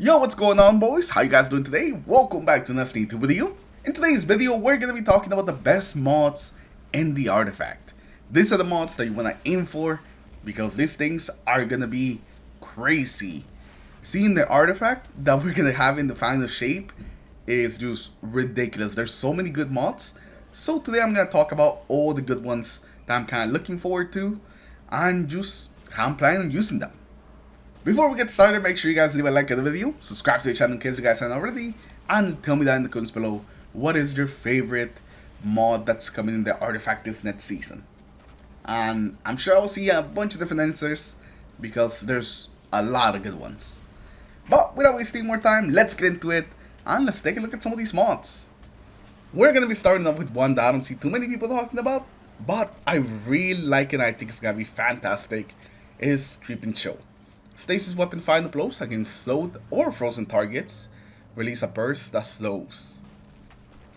Yo, what's going on, boys? How you guys doing today? Welcome back to another YouTube video. In today's video, we're going to be talking about the best mods in the artifact. These are the mods that you want to aim for because these things are going to be crazy. Seeing the artifact that we're going to have in the final shape is just ridiculous. There's so many good mods. So today I'm going to talk about all the good ones that I'm kind of looking forward to and just how I'm planning on using them. Before we get started, make sure you guys leave a like on the video, subscribe to the channel in case you guys haven't already, and tell me down in the comments below what is your favorite mod that's coming in the artifact this next season. And I'm sure I'll see a bunch of different answers because there's a lot of good ones. But without wasting more time, let's get into it and let's take a look at some of these mods. We're going to be starting off with one that I don't see too many people talking about, but I really like it and I think it's going to be fantastic, is Creeping Chill. Stasis weapon final blows against slowed or frozen targets. Release a burst that slows.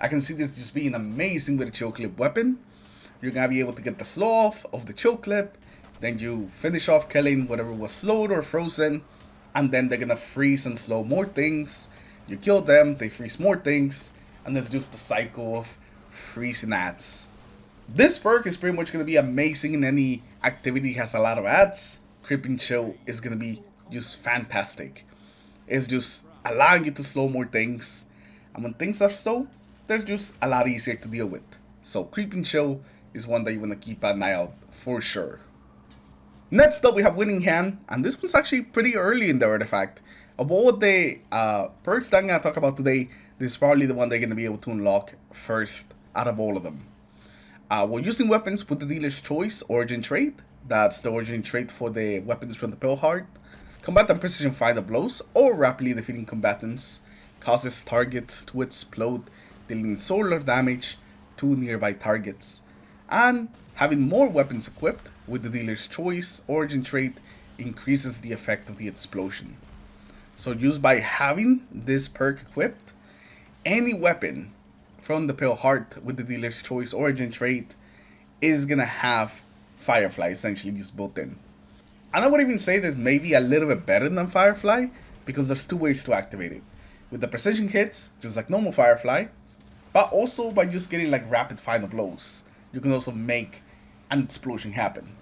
I can see this just being amazing with a chill clip weapon. You're gonna be able to get the slow off of the chill clip, then you finish off killing whatever was slowed or frozen, and then they're gonna freeze and slow more things. You kill them, they freeze more things, and it's just the cycle of freezing ads. This perk is pretty much gonna be amazing in any activity that has a lot of ads. Creeping Chill is going to be just fantastic. It's just allowing you to slow more things. And when things are slow, they're just a lot easier to deal with. So Creeping Chill is one that you want to keep an eye out for sure. Next up we have Winning Hand. And this one's actually pretty early in the artifact. Of all the perks that I'm going to talk about today, this is probably the one they're going to be able to unlock first out of all of them. While using weapons, put the dealer's choice origin trait. That's the origin trait for the weapons from the Pale Heart. Combat and precision final blows or rapidly defeating combatants. Causes targets to explode, dealing solar damage to nearby targets. And having more weapons equipped with the dealer's choice origin trait increases the effect of the explosion. So just by having this perk equipped, any weapon from the Pale Heart with the dealer's choice origin trait is gonna have Firefly essentially just built in. And I would even say this may be a little bit better than Firefly because there's two ways to activate it. With the precision hits, just like normal Firefly, but also by just getting like rapid final blows. You can also make an explosion happen.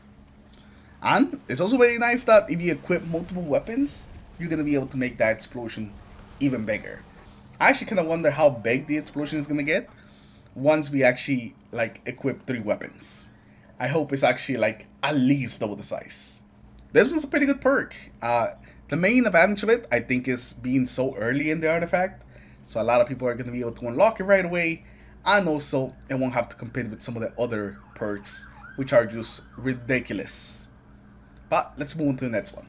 And it's also very nice that if you equip multiple weapons, you're going to be able to make that explosion even bigger. I actually kind of wonder how big the explosion is going to get once we actually like equip 3 weapons. I hope it's actually like at least double the size. This was a pretty good perk. The main advantage of it, I think, is being so early in the artifact. So a lot of people are going to be able to unlock it right away. And also, it won't have to compete with some of the other perks, which are just ridiculous. But let's move on to the next one.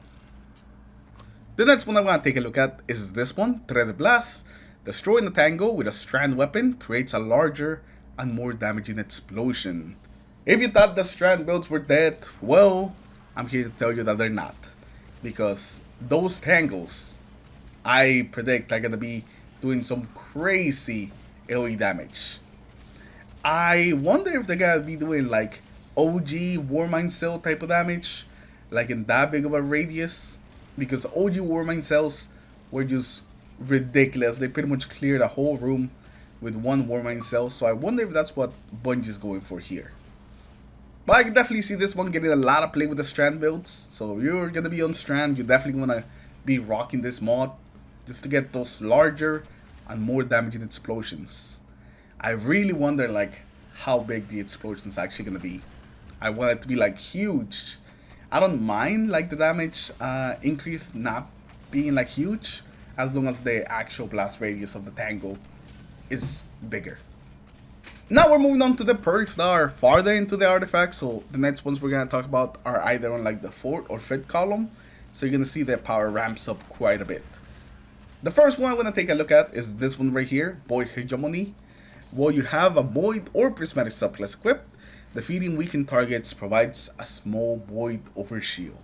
The next one I want to take a look at is this one, Thread Blast. Destroying the tango with a strand weapon creates a larger and more damaging explosion. If you thought the strand builds were dead, well, I'm here to tell you that they're not. Because those tangles, I predict, are going to be doing some crazy AoE damage. I wonder if they're going to be doing like OG Warmind Cell type of damage, like in that big of a radius. Because OG Warmind Cells were just ridiculous. They pretty much cleared a whole room with one Warmind Cell. So I wonder if that's what Bungie's going for here. But I can definitely see this one getting a lot of play with the strand builds. So if you're going to be on strand, you definitely want to be rocking this mod just to get those larger and more damaging explosions. I really wonder like how big the explosion's actually going to be. I want it to be like huge. I don't mind like the damage increase not being like huge as long as the actual blast radius of the tango is bigger. Now we're moving on to the perks that are farther into the artifact. So the next ones we're going to talk about are either on like the 4th or 5th column. So you're going to see their power ramps up quite a bit. The first one I'm going to take a look at is this one right here, Void Hegemony. While you have a Void or Prismatic subclass equipped, defeating weakened targets provides a small Void overshield.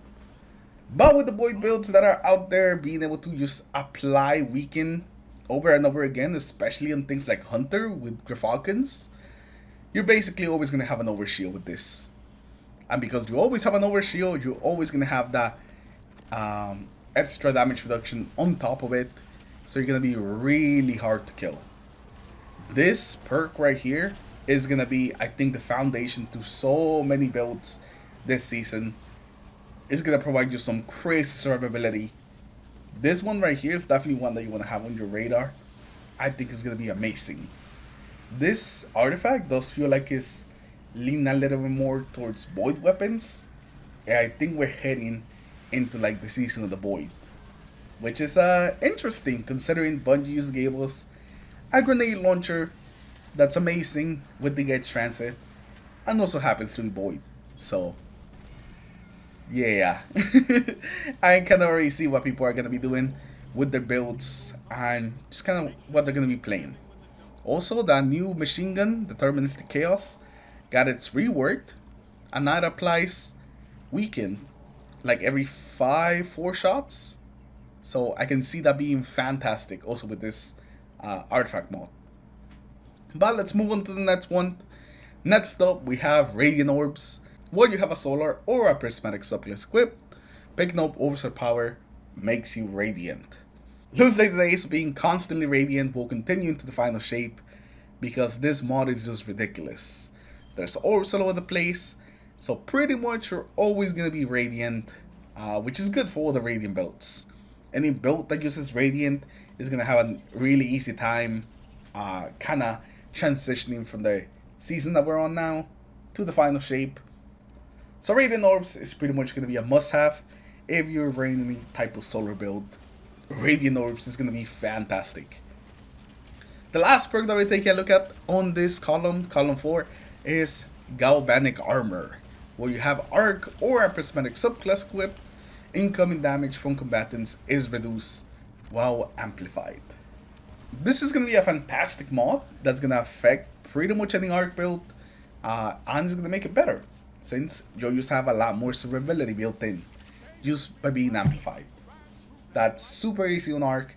But with the Void builds that are out there, being able to just apply weaken over and over again, especially on things like Hunter with Grifalcons, you're basically always going to have an overshield with this. And because you always have an overshield, you're always going to have that extra damage reduction on top of it, so you're gonna be really hard to kill. This perk right here is gonna be, I think, the foundation to so many builds this season. It's gonna provide you some crazy survivability. This one right here is definitely one that you wanna have on your radar. I think it's gonna be amazing. This artifact does feel like it's leaning a little bit more towards void weapons. And I think we're heading into like the season of the void, which is interesting considering Bungie just gave us a grenade launcher that's amazing with the Edge Transit and also happens to be void. So yeah, I can already see what people are gonna be doing with their builds and just kind of what they're gonna be playing. Also, that new machine gun, Deterministic Chaos, got its reworked, and now it applies weaken like every 4 shots. So I can see that being fantastic also with this artifact mod. But let's move on to the next one. Next up, we have Radiant Orbs. Whether you have a solar or a prismatic subclass equipped, picking up Overset Power makes you radiant. Looks like the days of being constantly radiant will continue into the final shape because this mod is just ridiculous. There's orbs all over the place, so pretty much you're always going to be radiant, which is good for all the radiant builds. Any build that uses radiant is going to have a really easy time kind of transitioning from the season that we're on now to the final shape. So Radiant Orbs is pretty much going to be a must-have if you're running any type of solar build. Radiant Orbs is going to be fantastic. The last perk that we're taking a look at on this column 4, is Galvanic Armor, where you have Arc or a Prismatic subclass equipped. Incoming damage from combatants is reduced while amplified. This is going to be a fantastic mod that's going to affect pretty much any Arc build, and it's going to make it better, since you just have a lot more survivability built in, just by being amplified. That's super easy on Arc,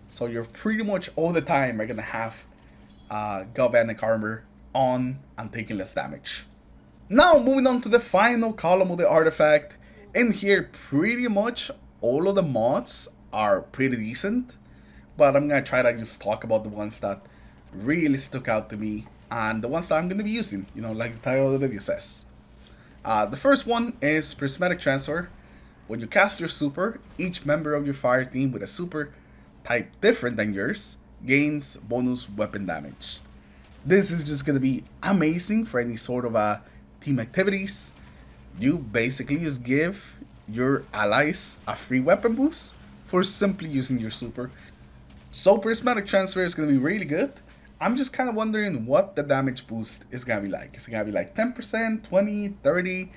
so you're pretty much all the time are going to have Galvanic Armor on and taking less damage. Now moving on to the final column of the artifact. In here, pretty much all of the mods are pretty decent, but I'm going to try to just talk about the ones that really stuck out to me and the ones that I'm going to be using, like the title of the video says. The first one is Prismatic Transfer. When you cast your super, each member of your fire team with a super type different than yours gains bonus weapon damage. This is just going to be amazing for any sort of team activities. You basically just give your allies a free weapon boost for simply using your super. So Prismatic Transfer is going to be really good. I'm just kind of wondering what the damage boost is going to be like. Is it going to be like 10%, 20, 30?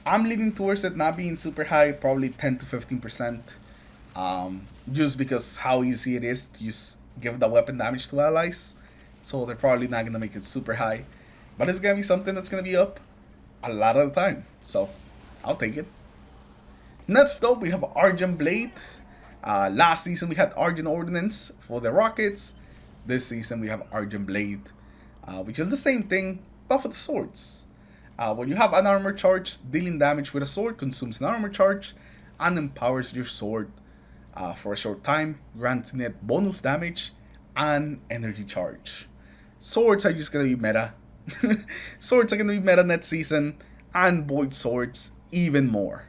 I'm leaning towards it not being super high, probably 10 to 15%. Just because how easy it is to just give the weapon damage to allies. So they're probably not going to make it super high. But it's going to be something that's going to be up a lot of the time. So I'll take it. Next up, we have Argent Blade. Last season we had Argent Ordnance for the rockets. This season we have Argent Blade, which is the same thing, but for the swords. When you have an armor charge, dealing damage with a sword consumes an armor charge and empowers your sword for a short time, granting it bonus damage and energy charge. Swords are just going to be meta. Swords are going to be meta next season, and void swords even more.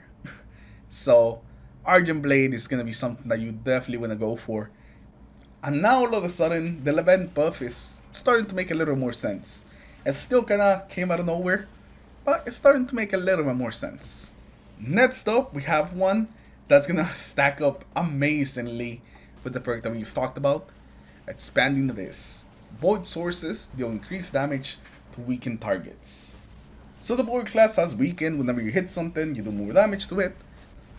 So Argent Blade is going to be something that you definitely want to go for. And now all of a sudden, the event buff is starting to make a little more sense. It still kind of came out of nowhere, but it's starting to make a little bit more sense. Next up, we have one that's going to stack up amazingly with the perk that we just talked about. Expanding the Abyss. Void sources deal increased damage to weakened targets. So the Void class has weakened. Whenever you hit something, you do more damage to it.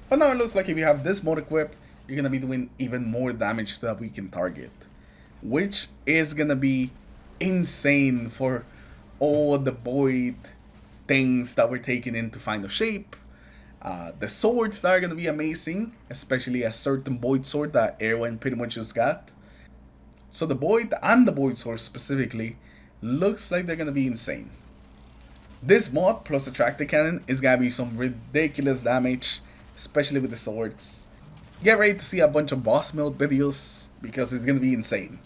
But now it looks like if you have this mod equipped, you're going to be doing even more damage to that weakened target, which is going to be insane for all the void things that we're taking into final shape. The swords that are going to be amazing, especially a certain void sword that everyone pretty much just got. So the void and the void sword specifically looks like they're going to be insane. This mod plus Attractor Cannon is going to be some ridiculous damage, especially with the swords. Get ready to see a bunch of boss mode videos because it's gonna be insane.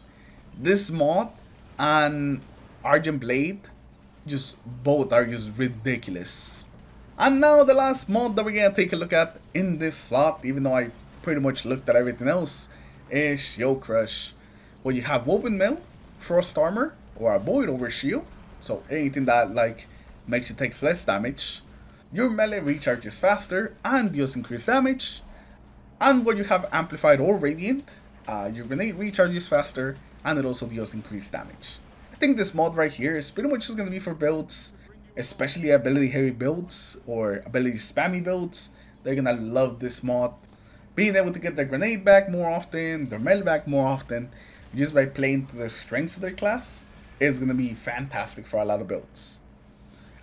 This mod and Argent Blade, just both are just ridiculous. And now the last mod that we're gonna take a look at in this slot, even though I pretty much looked at everything else, is Yo Crush. Well, you have Woven Mail, Frost Armor, or a Void Over Shield, so anything that like makes you take less damage. Your melee recharges faster and deals increased damage. And when you have Amplified or Radiant, your grenade recharges faster and it also deals increased damage. I think this mod right here is pretty much just going to be for builds, especially ability heavy builds or ability spammy builds. They're going to love this mod. Being able to get their grenade back more often, their melee back more often, just by playing to the strengths of their class, is going to be fantastic for a lot of builds.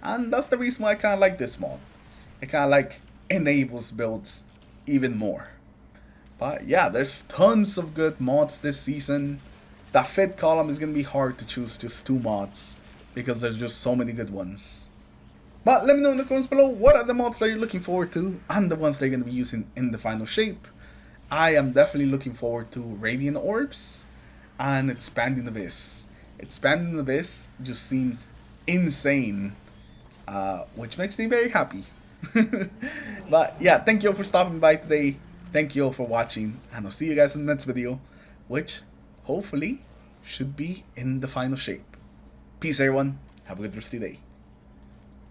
And that's the reason why I kind of like this mod. It kind of like enables builds even more. But yeah, there's tons of good mods this season. That fifth column is going to be hard to choose just 2 mods because there's just so many good ones. But let me know in the comments below what are the mods that you're looking forward to and the ones that you're going to be using in the final shape. I am definitely looking forward to Radiant Orbs and Expanding Abyss. Expanding Abyss just seems insane, which makes me very happy. But yeah, thank you all for stopping by today. Thank you all for watching, and I'll see you guys in the next video, which hopefully should be in the final shape. Peace everyone, have a good rest of your day.